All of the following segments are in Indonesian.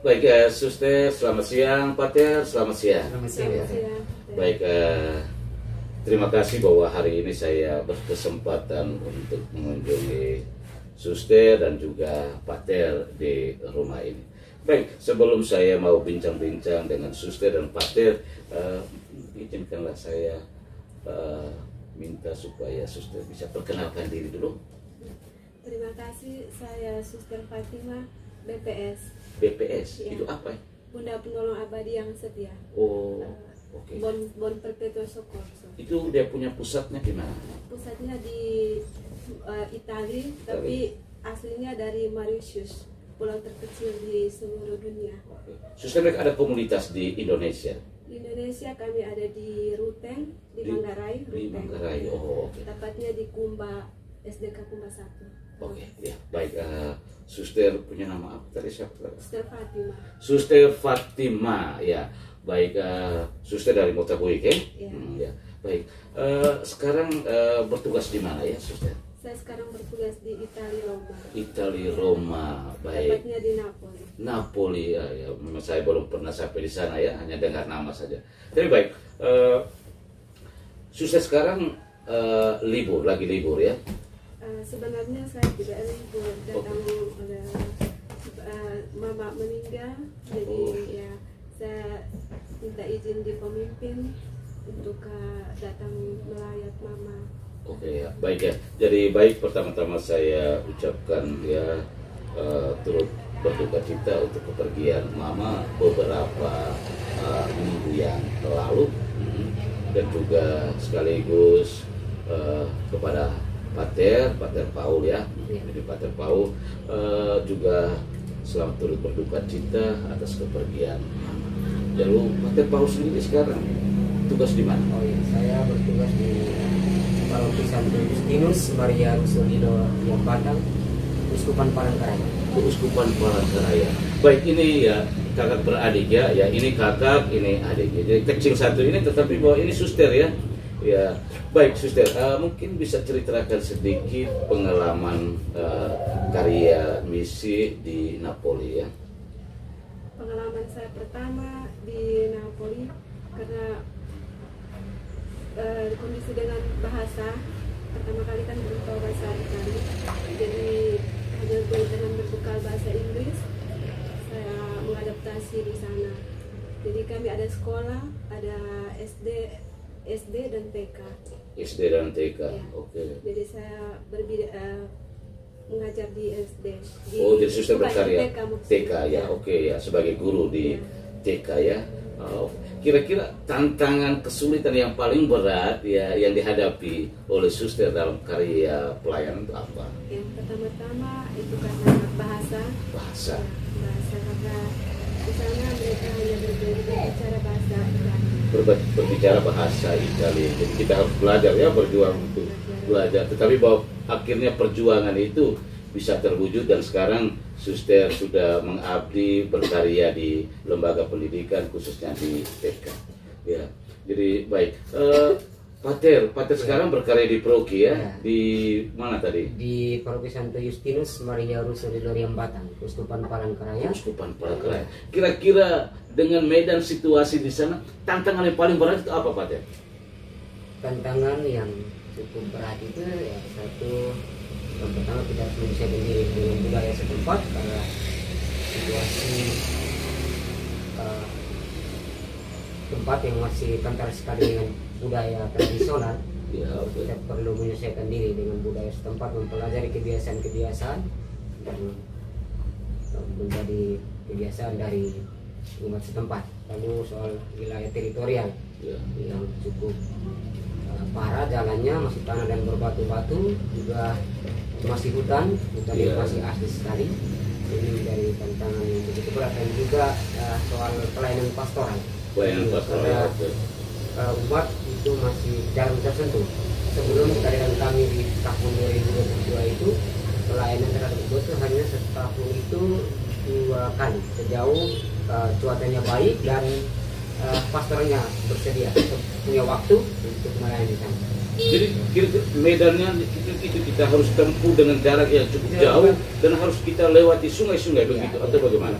Baik, Suster, selamat siang. Pater, selamat siang. Selamat siang. Baik, terima kasih bahwa hari ini saya berkesempatan untuk mengunjungi Suster dan juga Pater di rumah ini. Baik, sebelum saya mau bincang-bincang dengan Suster dan Pater, izinkanlah saya minta supaya Suster bisa perkenalkan diri dulu. Terima kasih, saya Suster Fatima, BPS. BPS, Ya. itu apa ya? Bunda Penolong Abadi yang Setia. Oh, oke. Bon Perpetuo Soccorso. Itu dia punya pusatnya di mana? Pusatnya di Italia, tapi aslinya dari Mauritius, pulau terkecil di seluruh dunia. Oke. Suster, ada komunitas di Indonesia? Di Indonesia kami ada di Ruteng, di Manggarai. Di Manggarai, oh oke. Tepatnya di Kumba, SDK Kumba 1. Oke, ya baik. Suster punya nama apa tadi, siapa? Suster Fatima. Suster Fatima, ya baik. Suster dari Motabuik, Ya. Ya baik. Sekarang bertugas di mana ya, Suster? Saya sekarang bertugas di Italia, Roma. Italia, Roma, baik. Tepatnya di Napoli. Napoli, ya, memang saya belum pernah sampai di sana ya, hanya dengar nama saja. Tapi baik, Suster sekarang lagi libur ya? Sebenarnya saya tidak libur, datang mama meninggal, jadi ya saya minta izin di pemimpin untuk datang melayat mama. Oke ya, baik ya. Jadi baik, pertama-tama saya ucapkan ya turut berduka cita untuk kepergian mama beberapa minggu yang lalu, dan juga sekaligus kepada Pater Paul ya. Jadi Pater Paul juga selamat turut berduka cita atas kepergian mama. Lalu Pater Paul sendiri sekarang tugas di mana? Oh iya, saya bertugas di Paroki Santo Justinus Maria Rusolino yang Padang, Uskupan Palangkaraya. Uskupan Palangkaraya. Baik, ini ya kakak beradik ya. Ya ini kakak, ini adik. Jadi kecil satu ini, tetapi bahwa ini suster ya. Ya, baik Suster, mungkin bisa ceritakan sedikit pengalaman karya misi di Napoli ya. Pengalaman saya pertama di Napoli karena kondisi dengan bahasa, pertama kali kan belum tahu bahasa Italia, jadi hanya dengan berbekal bahasa Inggris saya mengadaptasi di sana. Jadi kami ada sekolah, ada SD dan TK. SD dan TK, Ya. oke. Jadi saya mengajar di SD. Oh, jadi Suster berkarya TK, TK ya, oke ya, sebagai guru di TK ya. Kira-kira tantangan kesulitan yang paling berat ya yang dihadapi oleh Suster dalam karya pelayanan itu apa? Yang pertama-tama itu karena bahasa. Bahasa. Ya, bahasa karena di sana mereka hanya berbicara bahasa Italia. Berbicara bahasa Italia. Jadi kita harus belajar ya, berjuang untuk belajar. Tetapi bahwa akhirnya perjuangan itu bisa terwujud, dan sekarang Suster sudah mengabdi berkarya di lembaga pendidikan khususnya di TK. Ya, jadi baik. Pater sekarang berkarya di Paroki ya. Ya. Di mana tadi? Di Paroki Santo Justinus Maria Rusolino yang Batang, Uskupan Palangkaraya. Uskupan Palangkaraya. Kira-kira dengan medan situasi di sana, tantangan yang paling berat itu apa, Pater? Tantangan yang cukup berat itu ya, satu, yang pertama kita harus menyesuaikan diri dengan budaya setempat karena situasi tempat yang masih kental sekali dengan budaya tradisional. Ya, Kita perlu menyesuaikan diri dengan budaya setempat, mempelajari kebiasaan-kebiasaan dan menjadi kebiasaan dari umat setempat. Lalu soal wilayah teritorial ya. yang cukup parah, jalannya masih tanah dan berbatu-batu, juga masih hutan yang masih asli sekali. Ini dari tantangan yang begitu berat, dan juga soal pelayanan pastoral. Pelayanan pastoral. Umat itu masih jarang tersentuh. Sebelum kehadiran kami di tahun 2022 itu, pelayanan terhadap umat itu hanya setahun itu 2 kali, sejauh cuacanya baik dan pastornya bersedia punya waktu untuk melayani kami. Jadi medannya itu kita harus tempuh dengan jarak yang cukup jauh, dan harus kita lewati sungai-sungai begitu, atau bagaimana?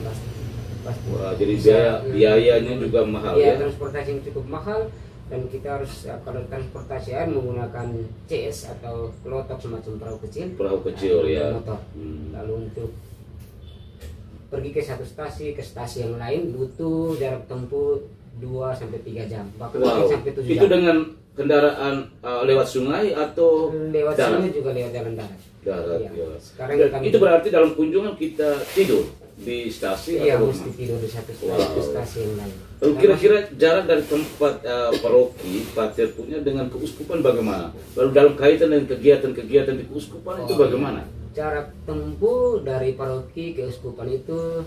pasti. Wah, jadi Bisa, biayanya juga mahal ya. ya. Transportasi yang cukup mahal, dan kita harus kalau transportasi air menggunakan CS atau kelotok semacam perahu kecil Ya. motor. Lalu untuk pergi ke satu stasi ke stasi yang lain butuh jarak tempuh 2 sampai 3 jam, bahkan Wow. sampai 7 Itu jam. dengan kendaraan lewat sungai atau Lewat darat? sini juga lewat jalan darat. Darat. Iya. Ya. Sekarang Dan kami- itu berarti dalam kunjungan kita tidur di stasi Iya, atau mesti tidur di satu stasi Wow. ke stasi yang lain. Lalu kira-kira jarak dari tempat paroki Pater punya dengan keuskupan bagaimana? Lalu dalam kaitan dengan kegiatan-kegiatan di keuskupan itu bagaimana? Jarak tempuh dari paroki ke uskupan itu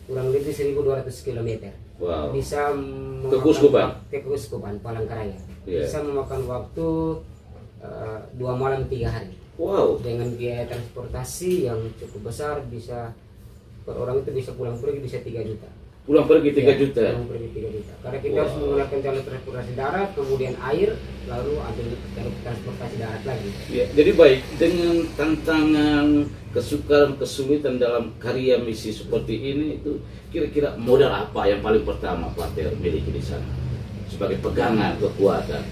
kurang lebih 1.200 km. Wow. Bisa Ke keuskupan? ke keuskupan Palangkaraya. Iya. Bisa memakan waktu 2 malam 3 hari. Wow. Dengan biaya transportasi yang cukup besar, bisa per orang itu bisa pulang pergi bisa 3 juta. Pulang pergi 3 Ya, juta. pulang pergi 3 juta. Karena kita Wow. harus menggunakan jalur transportasi darat, kemudian air, lalu ambil jalur transportasi darat lagi. Ya, jadi baik, dengan tantangan, kesukaran, kesulitan dalam karya misi seperti ini, itu kira-kira modal apa yang paling pertama Pater miliki di sana sebagai pegangan kekuatan?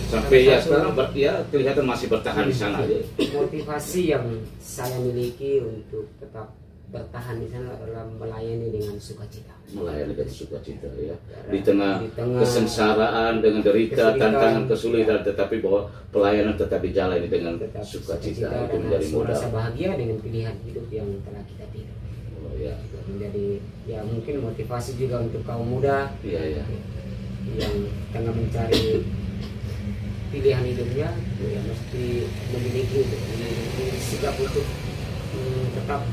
Sampai ya sekarang ya kelihatan masih bertahan di sana aja. Motivasi yang saya miliki untuk tetap bertahan di sana adalah melayani dengan sukacita. Melayani dengan sukacita ya. Karena Di tengah kesengsaraan, dengan derita, kesulitan, tantangan, kesulitan, tetapi bahwa pelayanan tetap dijalani dengan tetap sukacita. Itu dan menjadi harus modal. merasa bahagia dengan pilihan hidup yang telah kita pilih. Oh, ya. Juga menjadi ya mungkin motivasi juga untuk kaum muda Iya, ya. yang tengah mencari pilihan hidupnya, ya mesti memiliki sikap untuk tetap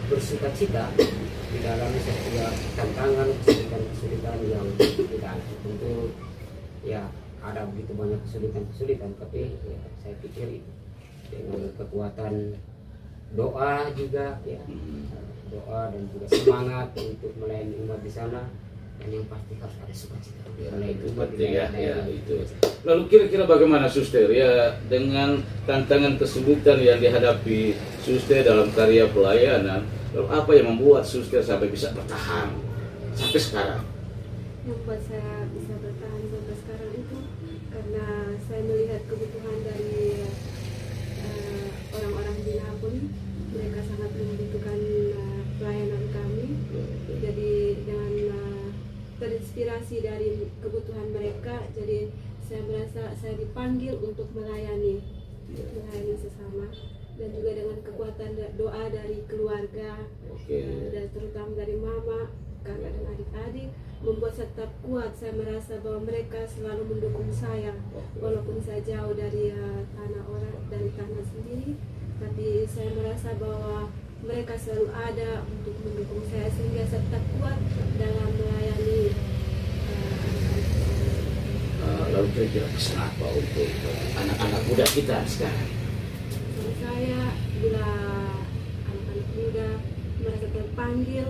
bersuka cita di dalam setiap tantangan, kesulitan yang kita alami. Tentu ya ada begitu banyak kesulitan, tapi ya, saya pikir dengan kekuatan doa juga ya, doa dan juga semangat untuk melayani umat di sana, dan yang pasti harus ada sukacita. Ya, Melayani itu umat di penting ya, daerah-daerah ya, yang itu. biasa. Lalu kira-kira bagaimana Suster ya dengan tantangan kesulitan yang dihadapi Suster dalam karya pelayanan? Lalu apa yang membuat Suster sampai bisa bertahan sampai sekarang? Yang buat saya bisa bertahan sampai sekarang itu karena saya melihat kebutuhan dari orang-orang di Nabun. Mereka sangat membutuhkan pelayanan kami. Jadi dengan terinspirasi dari kebutuhan mereka, jadi saya merasa saya dipanggil untuk melayani sesama, dan juga dengan kekuatan doa dari keluarga, dan terutama dari mama, kakak dan adik-adik, membuat saya tetap kuat. Saya merasa bahwa mereka selalu mendukung saya walaupun saya jauh dari tanah sendiri, tapi saya merasa bahwa mereka selalu ada untuk mendukung saya, sehingga saya tetap kuat dalam melayani. Lalu kira-kira pesan apa untuk anak-anak muda kita sekarang? Pesan saya, bila anak-anak muda merasa terpanggil,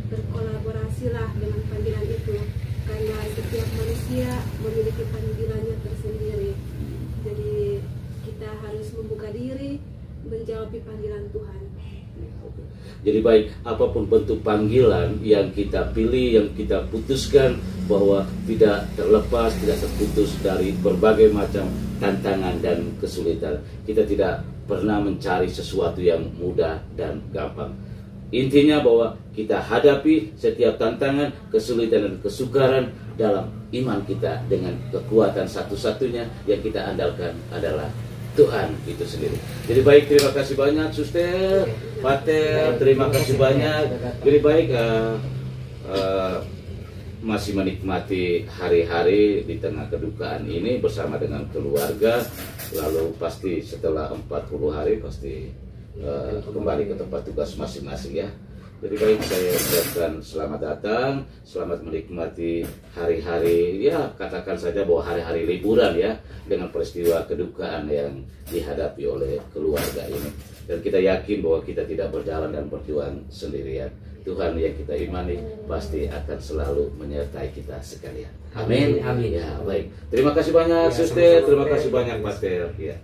berkolaborasilah dengan panggilan itu, karena setiap manusia memiliki panggilannya tersendiri. Jadi kita harus membuka diri menjawab panggilan Tuhan. Jadi baik, apapun bentuk panggilan yang kita pilih, yang kita putuskan, bahwa tidak terlepas, tidak terputus dari berbagai macam tantangan dan kesulitan. Kita tidak pernah mencari sesuatu yang mudah dan gampang. Intinya bahwa kita hadapi setiap tantangan, kesulitan dan kesukaran dalam iman kita dengan kekuatan satu-satunya yang kita andalkan adalah Tuhan itu sendiri. Jadi baik, terima kasih banyak Suster, Pater, terima kasih banyak. Jadi baik, masih menikmati hari-hari di tengah kedukaan ini bersama dengan keluarga. Lalu pasti setelah 40 hari pasti kembali ke tempat tugas masing-masing ya. Jadi baik, saya ucapkan selamat datang, selamat menikmati hari-hari, ya katakan saja bahwa hari-hari liburan ya, dengan peristiwa kedukaan yang dihadapi oleh keluarga ini. Dan kita yakin bahwa kita tidak berjalan dan berjuang sendirian. Tuhan yang kita imani pasti akan selalu menyertai kita sekalian. Amin. Amin. Ya baik, terima kasih banyak Suster, terima kasih banyak Pater. Ya.